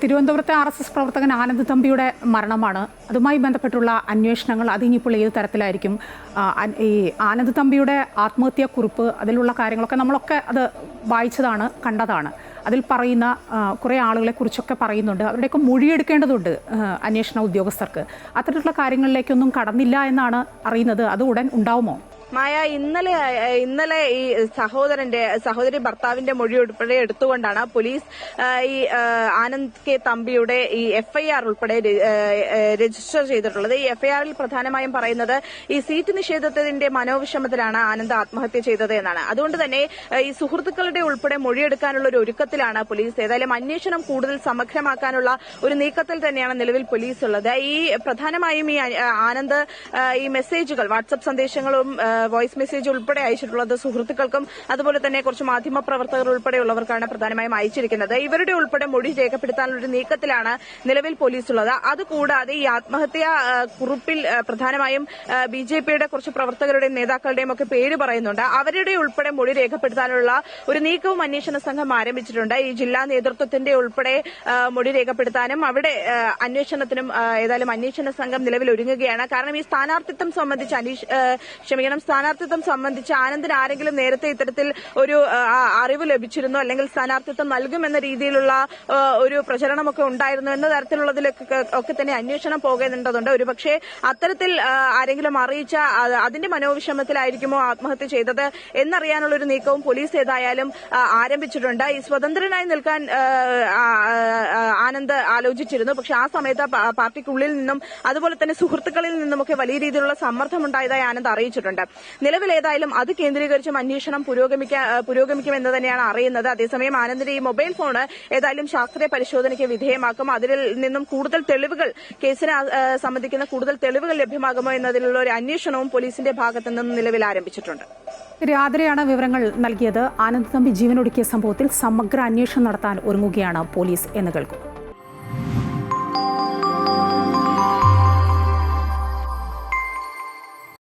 തിരുവനന്തപുരത്തെ RSS പ്രവർത്തകൻ ആനന്ദ് തമ്പിയുടെ മരണമാണ്. അതുമായി ബന്ധപ്പെട്ടുള്ള അന്വേഷണങ്ങൾ അതിനിപ്പോൾ ഏത് തരത്തിലായിരിക്കും? ഈ ആനന്ദ് തമ്പിയുടെ ആത്മഹത്യാക്കുറിപ്പ്, അതിലുള്ള കാര്യങ്ങളൊക്കെ നമ്മളൊക്കെ അത് വായിച്ചതാണ്, കണ്ടതാണ്. അതിൽ പറയുന്ന കുറേ ആളുകളെക്കുറിച്ചൊക്കെ പറയുന്നുണ്ട്. അവരുടെയൊക്കെ മൊഴിയെടുക്കേണ്ടതുണ്ട് അന്വേഷണ ഉദ്യോഗസ്ഥർക്ക്. അത്തരത്തിലുള്ള കാര്യങ്ങളിലേക്കൊന്നും കടന്നില്ല എന്നാണ് അറിയുന്നത്. അത് ഉടൻ ഉണ്ടാവുമോ? മായ, ഇന്നലെ ഈ സഹോദരി ഭർത്താവിന്റെ മൊഴി ഉൾപ്പെടെ എടുത്തുകൊണ്ടാണ് പോലീസ് ഈ ആനന്ദ് കെ തമ്പിയുടെ ഈ FIR ഉൾപ്പെടെ രജിസ്റ്റർ ചെയ്തിട്ടുള്ളത്. ഈ FIR-ൽ പ്രധാനമായും പറയുന്നത് ഈ സീറ്റ് നിഷേധത്തിന്റെ മനോവിഷമത്തിലാണ് ആനന്ദ് ആത്മഹത്യ ചെയ്തത് എന്നാണ്. അതുകൊണ്ട് തന്നെ ഈ സുഹൃത്തുക്കളുടെ ഉൾപ്പെടെ മൊഴിയെടുക്കാനുള്ള ഒരു ഒരുക്കത്തിലാണ് പോലീസ്. ഏതായാലും അന്വേഷണം കൂടുതൽ സമഗ്രമാക്കാനുള്ള ഒരു നീക്കത്തിൽ തന്നെയാണ് നിലവിൽ പോലീസ് ഉള്ളത്. ഈ പ്രധാനമായും ഈ ആനന്ദ് ഈ മെസ്സേജുകൾ, വാട്സ്ആപ്പ് സന്ദേശങ്ങളും വോയിസ് മെസ്സേജ് ഉൾപ്പെടെ അയച്ചിട്ടുള്ളത് സുഹൃത്തുക്കൾക്കും അതുപോലെ തന്നെ കുറച്ച് മാധ്യമ പ്രവർത്തകർ ഉൾപ്പെടെയുള്ളവർക്കാണ് പ്രധാനമായും അയച്ചിരിക്കുന്നത്. ഇവരുടെ ഉൾപ്പെടെ മൊഴി രേഖപ്പെടുത്താനുള്ള ഒരു നീക്കത്തിലാണ് നിലവിൽ പോലീസ് ഉള്ളത്. അതുകൂടാതെ ഈ ആത്മഹത്യാ കുറിപ്പിൽ പ്രധാനമായും BJPയുടെ കുറച്ച് പ്രവർത്തകരുടെയും നേതാക്കളുടെയും ഒക്കെ പേര് പറയുന്നുണ്ട്. അവരുടെ ഉൾപ്പെടെ മൊഴി രേഖപ്പെടുത്താനുള്ള ഒരു നീക്കവും അന്വേഷണ സംഘം ആരംഭിച്ചിട്ടുണ്ട്. ഈ ജില്ലാ നേതൃത്വത്തിന്റെ ഉൾപ്പെടെ മൊഴി രേഖപ്പെടുത്താനും അവിടെ അന്വേഷണത്തിനും ഏതായാലും അന്വേഷണ സംഘം നിലവിൽ ഒരുങ്ങുകയാണ്. കാരണം ഈ സ്ഥാനാർത്ഥിത്വം സംബന്ധിച്ച് ആനന്ദിന് ആരെങ്കിലും നേരത്തെ ഇത്തരത്തിൽ ഒരു അറിവ് ലഭിച്ചിരുന്നു, അല്ലെങ്കിൽ സ്ഥാനാർത്ഥിത്വം നൽകുമെന്ന രീതിയിലുള്ള ഒരു പ്രചരണമൊക്കെ ഉണ്ടായിരുന്നു എന്ന തരത്തിലുള്ളതിലൊക്കെ തന്നെ അന്വേഷണം പോകേണ്ടതുണ്ട്. ഒരുപക്ഷെ അത്തരത്തിൽ ആരെങ്കിലും അറിയിച്ച അതിന്റെ മനോവിഷമത്തിലായിരിക്കുമോ ആത്മഹത്യ ചെയ്തത് എന്നറിയാനുള്ള ഒരു നീക്കവും പോലീസ് ഏതായാലും ആരംഭിച്ചിട്ടുണ്ട്. ഈ സ്വതന്ത്രനായി നിൽക്കാൻ ആനന്ദ് ആലോചിച്ചിരുന്നു. പക്ഷെ ആ സമയത്ത് പാർട്ടിക്കുള്ളിൽ നിന്നും അതുപോലെ തന്നെ സുഹൃത്തുക്കളിൽ നിന്നുമൊക്കെ വലിയ രീതിയിലുള്ള സമ്മർദ്ദമുണ്ടായതായി ആനന്ദ് അറിയിച്ചിട്ടുണ്ട്. നിലവിൽ ഏതായാലും അത് കേന്ദ്രീകരിച്ചും അന്വേഷണം പുരോഗമിക്കുമെന്ന് തന്നെയാണ് അറിയുന്നത്. അതേസമയം ആനന്ദിന്റെ ഈ മൊബൈൽ ഫോൺ ഏതായാലും ശാസ്ത്രീയ പരിശോധനയ്ക്ക് വിധേയമാക്കും. അതിൽ നിന്നും കൂടുതൽ തെളിവുകൾ, കേസിനെ സംബന്ധിക്കുന്ന കൂടുതൽ തെളിവുകൾ ലഭ്യമാകുമോ എന്നതിലുള്ള ഒരു അന്വേഷണവും പോലീസിന്റെ ഭാഗത്തു നിന്നും നിലവിൽ ആരംഭിച്ചിട്ടുണ്ട്. രാത്രിയാണ് വിവരങ്ങൾ നൽകിയത്. ആനന്ദ് തമ്പി ജീവനൊടുക്കിയ സംഭവത്തിൽ സമഗ്ര അന്വേഷണം നടത്താൻ ഒരുങ്ങുകയാണ് പോലീസ് എന്ന് കേൾക്കുന്നു.